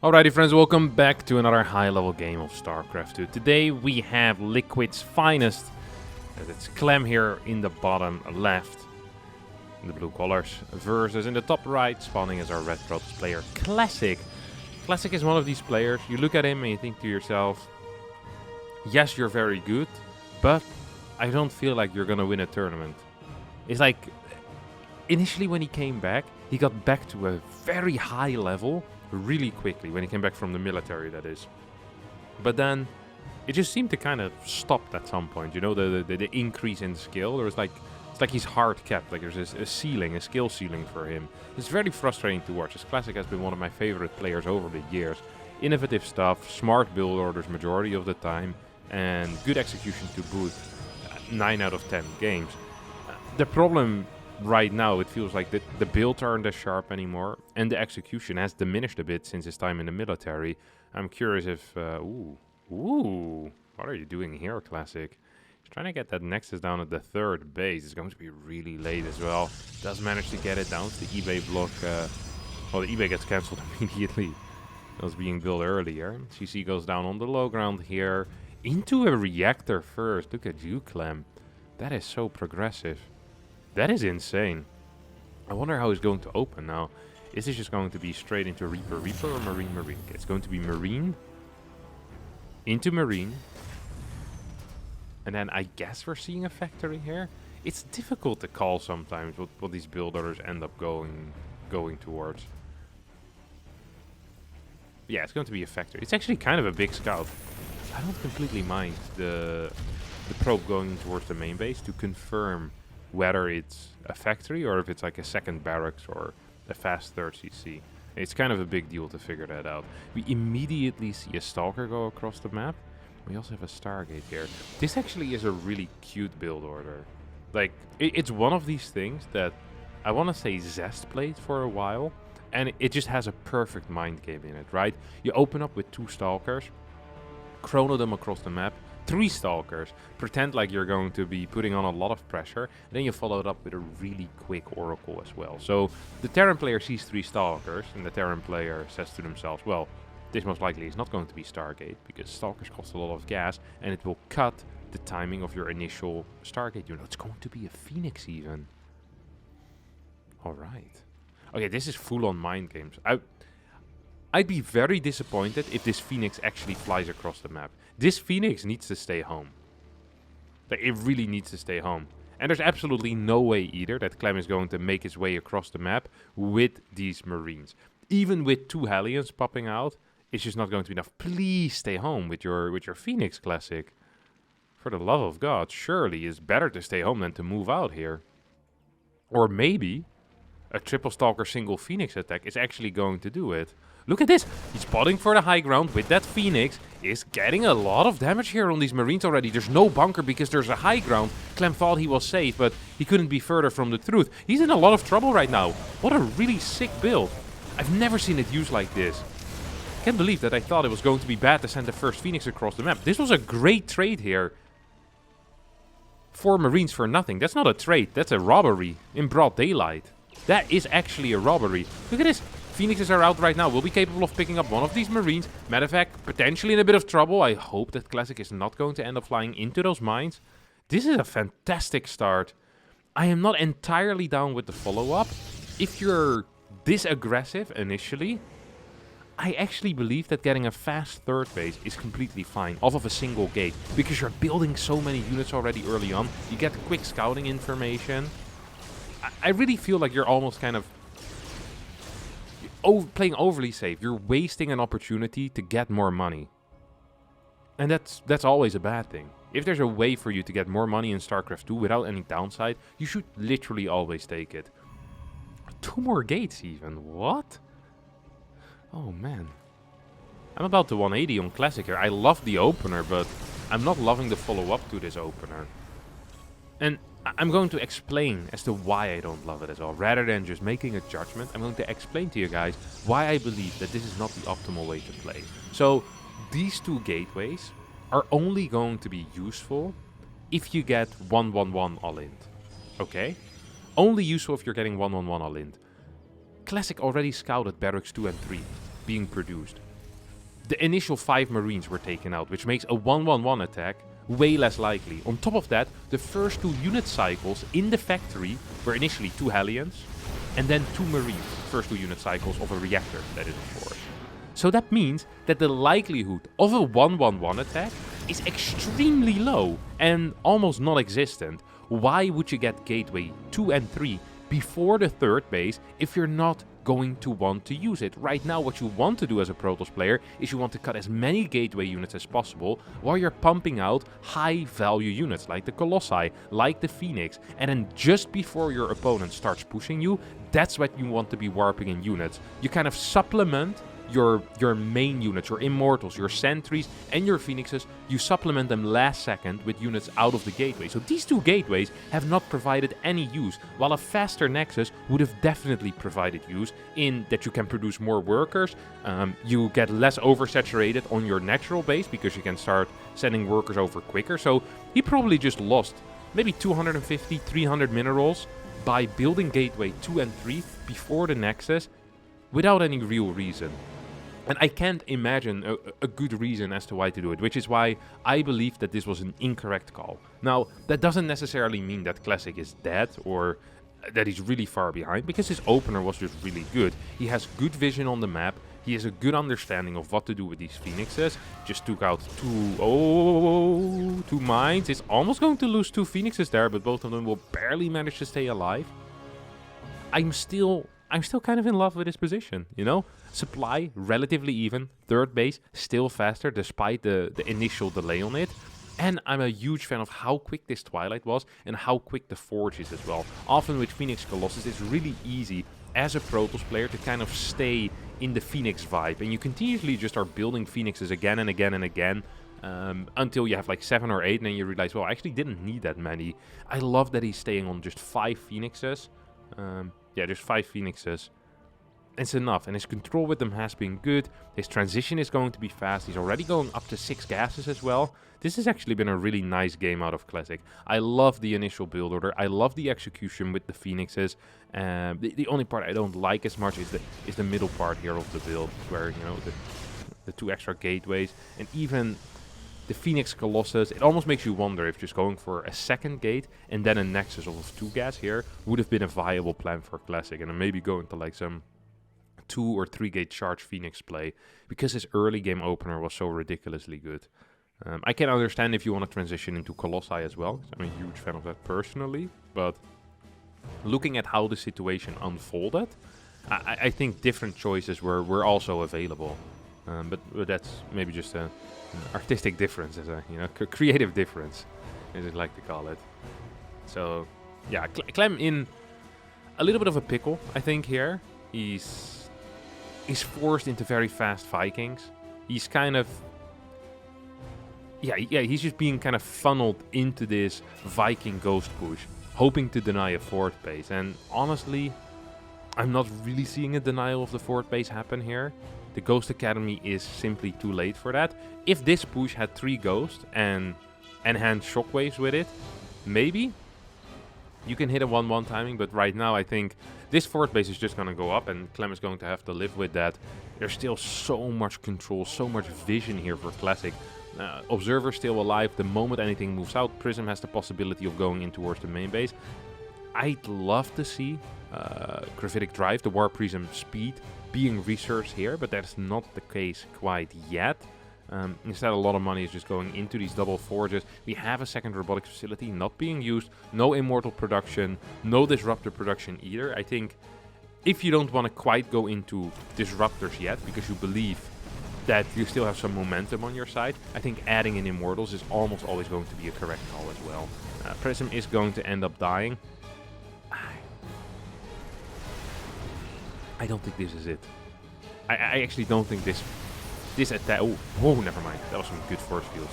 Alrighty friends, welcome back to another high-level game of StarCraft 2. Today we have Liquid's finest, it's CLEM here in the bottom left, in the blue colors, versus in the top right, spawning as our red Protoss player, Classic. Classic is one of these players, you look at him and you think to yourself, yes, you're very good, but I don't feel like you're gonna win a tournament. It's like, initially when he came back, he got back to a very high level, really quickly, when he came back from the military, that is. But then it just seemed to kind of stop at some point, you know, the increase in skill. It's like he's hard capped, like there's a ceiling, a skill ceiling for him. It's very frustrating to watch. This Classic has been one of my favorite players over the years. Innovative stuff, smart build orders majority of the time, and good execution to boot. 9 out of 10 games. The problem right now, it feels like the builds aren't as sharp anymore, and the execution has diminished a bit since his time in the military. I'm curious if... Ooh, what are you doing here, Classic? He's trying to get that Nexus down at the third base. It's going to be really late as well. Does manage to get it down to the eBay block. Well, the eBay gets cancelled immediately. That was being built earlier. CC goes down on the low ground here. Into a reactor first. Look at you, Clem. That is so progressive. That is insane. I wonder how he's going to open now. Is this just going to be straight into Reaper or Marine? It's going to be Marine. Into Marine. And then I guess we're seeing a factory here. It's difficult to call sometimes what these build orders end up going towards. Yeah, it's going to be a factory. It's actually kind of a big scout. I don't completely mind the probe going towards the main base to confirm whether it's a factory or if it's like a second barracks or a fast third CC. It's kind of a big deal to figure that out. We immediately see a Stalker go across the map. We also have a Stargate here. This actually is a really cute build order. Like, it's one of these things that I want to say Zest played for a while, and it just has a perfect mind game in it, right? You open up with 2 Stalkers, chrono them across the map, 3 Stalkers, pretend like you're going to be putting on a lot of pressure, and then you follow it up with a really quick Oracle as well. So the Terran player sees 3 Stalkers, and the Terran player says to themselves, well, this most likely is not going to be Stargate, because Stalkers cost a lot of gas, and it will cut the timing of your initial Stargate unit. It's going to be a Phoenix even. Alright. Okay, this is full-on mind games. I'd be very disappointed if this Phoenix actually flies across the map. This Phoenix needs to stay home. Like, it really needs to stay home. And there's absolutely no way either that Clem is going to make his way across the map with these Marines. Even with 2 Hellions popping out, it's just not going to be enough. Please stay home with your Phoenix, Classic. For the love of God, surely it's better to stay home than to move out here. Or maybe a triple Stalker single Phoenix attack is actually going to do it. Look at this. He's spotting for the high ground with that Phoenix. Is getting a lot of damage here on these Marines already. There's no bunker because there's a high ground. Clem thought he was safe, but he couldn't be further from the truth. He's in a lot of trouble right now. What a really sick build. I've never seen it used like this. Can't believe that I thought it was going to be bad to send the first Phoenix across the map. This was a great trade here. 4 Marines for nothing. That's not a trade. That's a robbery in broad daylight. That is actually a robbery. Look at this. Phoenixes are out right now. We'll be capable of picking up one of these Marines. Matter of fact, potentially in a bit of trouble. I hope that Classic is not going to end up flying into those mines. This is a fantastic start. I am not entirely down with the follow-up. If you're this aggressive initially, I actually believe that getting a fast third base is completely fine off of a single gate. Because you're building so many units already early on. You get quick scouting information. I really feel like you're almost kind of playing overly safe. You're wasting an opportunity to get more money. And that's always a bad thing. If there's a way for you to get more money in StarCraft 2 without any downside, you should literally always take it. 2 more gates even. What? Oh man. I'm about to 180 on Classic here. I love the opener, but I'm not loving the follow-up to this opener. And I'm going to explain as to why I don't love it at all. Rather than just making a judgment, I'm going to explain to you guys why I believe that this is not the optimal way to play. So, these 2 gateways are only going to be useful if you get 1-1-1 all-in. Okay? Only useful if you're getting 1-1-1 all-in. Classic already scouted Barracks 2 and 3 being produced. the initial 5 Marines were taken out, which makes a 1-1-1 attack way less likely. On top of that, the first 2 unit cycles in the factory were initially 2 Hellions, and then 2 Marines, first 2 unit cycles of a reactor, that is of course. So that means that the likelihood of a 1-1-1 attack is extremely low and almost non-existent. Why would you get Gateway 2 and 3 before the 3rd base if you're not going to want to use it? Right now, what you want to do as a Protoss player is you want to cut as many Gateway units as possible while you're pumping out high-value units like the Colossi, like the Phoenix, and then just before your opponent starts pushing you, that's what you want to be warping in units. You kind of supplement your main units, your Immortals, your Sentries, and your Phoenixes. You supplement them last second with units out of the gateway. So these 2 gateways have not provided any use, while a faster Nexus would have definitely provided use in that you can produce more workers, you get less oversaturated on your natural base because you can start sending workers over quicker. So he probably just lost maybe 250, 300 minerals by building Gateway 2 and 3 before the Nexus without any real reason. And I can't imagine a good reason as to why to do it, which is why I believe that this was an incorrect call. Now, that doesn't necessarily mean that Classic is dead or that he's really far behind, because his opener was just really good. He has good vision on the map. He has a good understanding of what to do with these Phoenixes. Just took out 2 mines. He's almost going to lose 2 Phoenixes there, but both of them will barely manage to stay alive. I'm still kind of in love with his position, you know? Supply, relatively even. 3rd base, still faster, despite the initial delay on it. And I'm a huge fan of how quick this Twilight was and how quick the Forge is as well. Often with Phoenix Colossus, it's really easy as a Protoss player to kind of stay in the Phoenix vibe. And you continuously just are building Phoenixes again and again and again. Until you have like 7 or 8, and then you realize, well, I actually didn't need that many. I love that he's staying on just 5 Phoenixes. Yeah, just 5 Phoenixes. It's enough, and his control with them has been good. His transition is going to be fast. He's already going up to 6 gases as well. This has actually been a really nice game out of Classic. I love the initial build order. I love the execution with the Phoenixes. The only part I don't like as much is the middle part here of the build, where, you know, the 2 extra gateways, and even the Phoenix Colossus. It almost makes you wonder if just going for a 2nd gate and then a Nexus of 2 gas here would have been a viable plan for Classic, and then maybe going to like some 2 or 3 gate charge Phoenix play, because his early game opener was so ridiculously good. I can understand if you want to transition into Colossi as well. I'm a huge fan of that personally, but looking at how the situation unfolded, I think different choices were also available. But that's maybe just an artistic difference, as a creative difference, as I like to call it. So yeah, Clem in a little bit of a pickle, I think here. He's forced into very fast Vikings. He's kind of he's just being kind of funneled into this Viking ghost push, hoping to deny a 4th base. And honestly, I'm not really seeing a denial of the 4th base happen here. The Ghost Academy is simply too late for that. If this push had 3 ghosts and enhanced shockwaves with it, maybe you can hit a 1-1 timing, but right now I think this 4th base is just going to go up, and Clem is going to have to live with that. There's still so much control, so much vision here for Classic. Observer still alive. The moment anything moves out, Prism has the possibility of going in towards the main base. I'd love to see Gravitic Drive, the War Prism speed, being researched here, but that's not the case quite yet. Instead, a lot of money is just going into these double forges. We have a 2nd robotics facility not being used, no Immortal production, no Disruptor production either. I think if you don't want to quite go into Disruptors yet, because you believe that you still have some momentum on your side, I think adding in Immortals is almost always going to be a correct call as well. Prism is going to end up dying. I don't think this is it. I actually don't think this attack... Oh, never mind. That was some good force fields.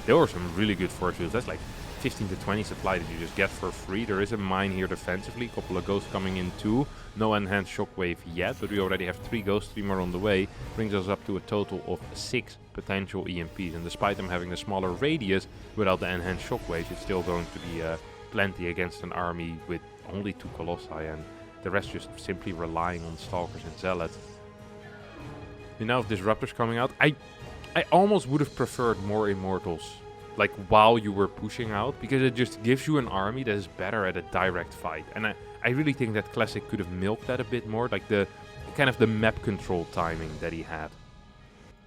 There were some really good force fields. That's like 15 to 20 supply that you just get for free. There is a mine here defensively. A couple of ghosts coming in too. No enhanced shockwave yet, but we already have 3 ghosts, 3 more on the way. Brings us up to a total of 6 potential EMPs. And despite them having a smaller radius without the enhanced shockwaves, it's still going to be plenty against an army with only 2 Colossi, and the rest just simply relying on Stalkers and Zealots. You know, if Disruptor's coming out, I almost would have preferred more Immortals, like while you were pushing out, because it just gives you an army that is better at a direct fight. And I really think that Classic could have milked that a bit more, like the kind of the map control timing that he had.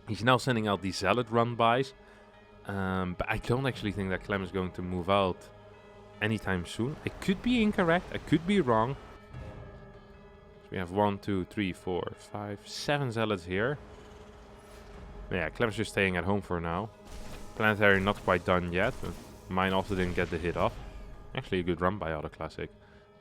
He's now sending out these Zealot run-bys, but I don't actually think that Clem is going to move out anytime soon. I could be incorrect, I could be wrong. So we have 1, 2, 3, 4, 5, 7 Zealots here. Yeah, Clem's just staying at home for now. Planetary not quite done yet, but mine also didn't get the hit off. Actually a good run by out of Classic.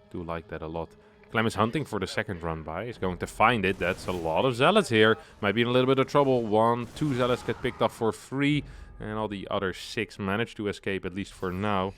Do like that a lot. Clem is hunting for the second run by. He's going to find it. That's a lot of Zealots here. Might be in a little bit of trouble. 1, 2 Zealots get picked up for free. And all the other 6 manage to escape, at least for now.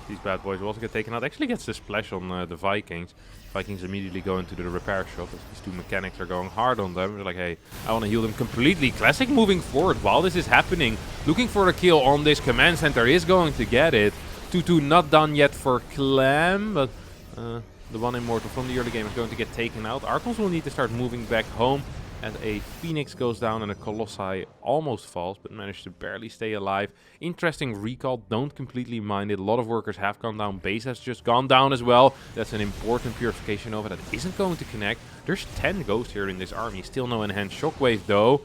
These bad boys will also get taken out. Actually gets the splash on the Vikings. Vikings immediately go into the repair shop as these 2 mechanics are going hard on them. They're like, hey, I want to heal them completely. Classic moving forward while this is happening. Looking for a kill on this command center. Is going to get it. 2-2 not done yet for Clem, but the one Immortal from the early game is going to get taken out. Archons will need to start moving back home as a Phoenix goes down and a Colossi almost falls, but managed to barely stay alive. Interesting recall, don't completely mind it. A lot of workers have gone down. Base has just gone down as well. That's an important Purification Nova that isn't going to connect. There's 10 ghosts here in this army. Still no enhanced Shockwave though.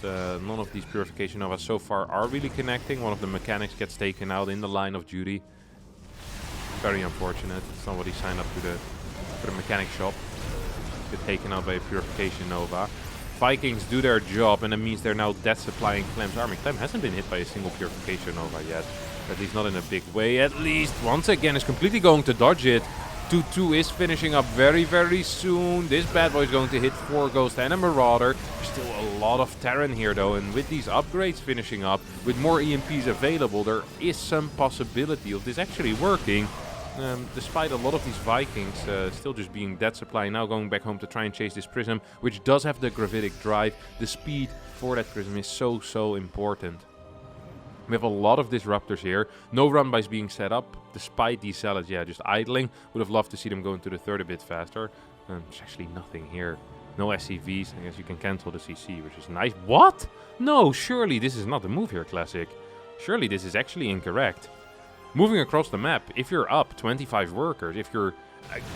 None of these Purification Novas so far are really connecting. One of the mechanics gets taken out in the line of duty. Very unfortunate. Somebody signed up for the mechanic shop. Get taken out by a Purification Nova. Vikings do their job, and that means they're now dead supplying Clem's army. Clem hasn't been hit by a single Purification Nova yet. At least not in a big way. At least once again is completely going to dodge it. 2-2 is finishing up very, very soon. This bad boy is going to hit 4 Ghosts and a Marauder. There's still a lot of Terran here though, and with these upgrades finishing up, with more EMPs available, there is some possibility of this actually working. Despite a lot of these Vikings still just being dead supply, now going back home to try and chase this Prism, which does have the Gravitic Drive. The speed for that Prism is so important. We have a lot of Disruptors here. No run-bys being set up, despite these Zealots, yeah, just idling. Would have loved to see them go into the third a bit faster. There's actually nothing here. No SCVs. I guess you can cancel the CC, which is nice. What? No, surely this is not the move here, Classic. Surely this is actually incorrect. Moving across the map, if you're up 25 workers, if you're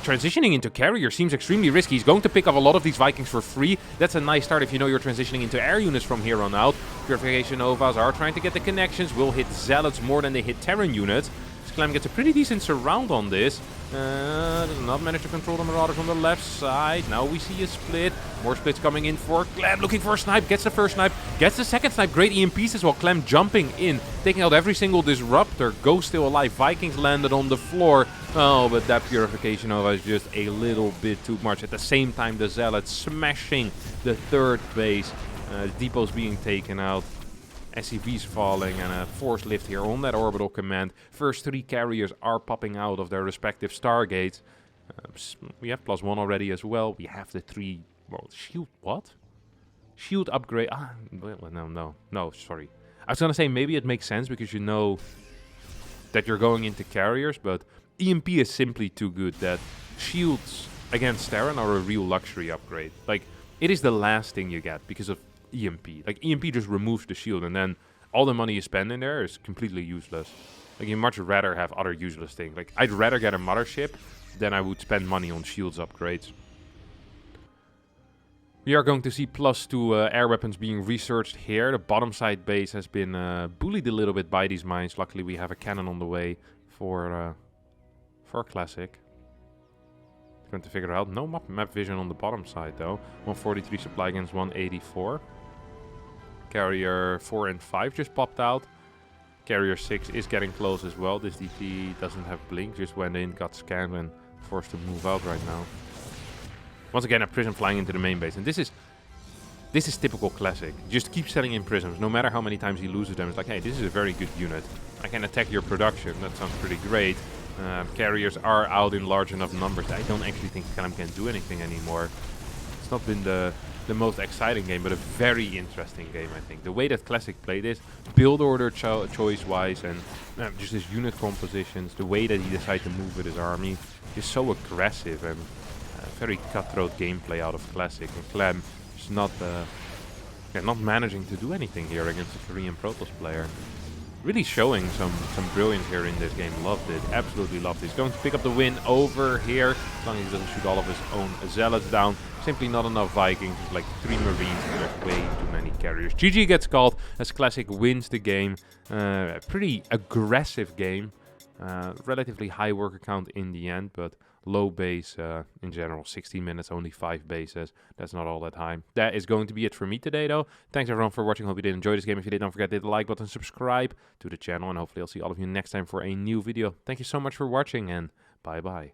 transitioning into carrier seems extremely risky. He's going to pick up a lot of these Vikings for free. That's a nice start if you know you're transitioning into air units from here on out. Purification Novas are trying to get the connections, will hit Zealots more than they hit Terran units. Clem gets a pretty decent surround on this. Does not manage to control the Marauders on the left side. Now we see a split. More splits coming in for Clem. Looking for a snipe. Gets the first snipe. Gets the second snipe. Great EMPs as well. Clem jumping in. Taking out every single Disruptor. Ghost still alive. Vikings landed on the floor. Oh, but that Purification Nova is just a little bit too much. At the same time, the Zealots smashing the third base. Depots being taken out. SCVs falling and a force lift here on that orbital command. First 3 carriers are popping out of their respective stargates. We have +1 already as well. We have the 3... Well, shield... What? Shield upgrade... Ah, no, sorry. I was gonna say maybe it makes sense because you know that you're going into carriers, but EMP is simply too good that shields against Terran are a real luxury upgrade. Like, it is the last thing you get because of EMP. Like, EMP just removes the shield and then all the money you spend in there is completely useless. Like, you'd much rather have other useless things. Like, I'd rather get a mothership than I would spend money on shields upgrades. We are going to see +2 air weapons being researched here. The bottom side base has been bullied a little bit by these mines. Luckily we have a cannon on the way for Classic. Going to figure out. No map vision on the bottom side though. 143 supply against 184. Carrier 4 and 5 just popped out. Carrier 6 is getting close as well. This DT doesn't have blink, just went in, got scanned and forced to move out right now. Once again, a Prism flying into the main base. And this is typical Classic. Just keep setting in Prisms. No matter how many times he loses them, it's like, hey, this is a very good unit. I can attack your production. That sounds pretty great. Carriers are out in large enough numbers. I don't actually think Clem can do anything anymore. It's not been the most exciting game, but a very interesting game, I think. The way that Classic played this, build order choice-wise, and just his unit compositions, the way that he decided to move with his army, is so aggressive, and very cutthroat gameplay out of Classic, and CLEM is not managing to do anything here against a Korean Protoss player. Really showing some brilliance here in this game. Loved it. Absolutely loved it. He's going to pick up the win over here. As long as he doesn't shoot all of his own zealots down. Simply not enough Vikings. There's like 3 Marines and there's way too many carriers. GG gets called as Classic wins the game. Pretty aggressive game. Relatively high worker count in the end, but low base in general. 16 minutes, only 5 bases. That's not all that high. That is going to be it for me today, though. Thanks everyone for watching. Hope you did enjoy this game. If you did, don't forget to hit the like button, subscribe to the channel, and hopefully I'll see all of you next time for a new video. Thank you so much for watching, and bye-bye.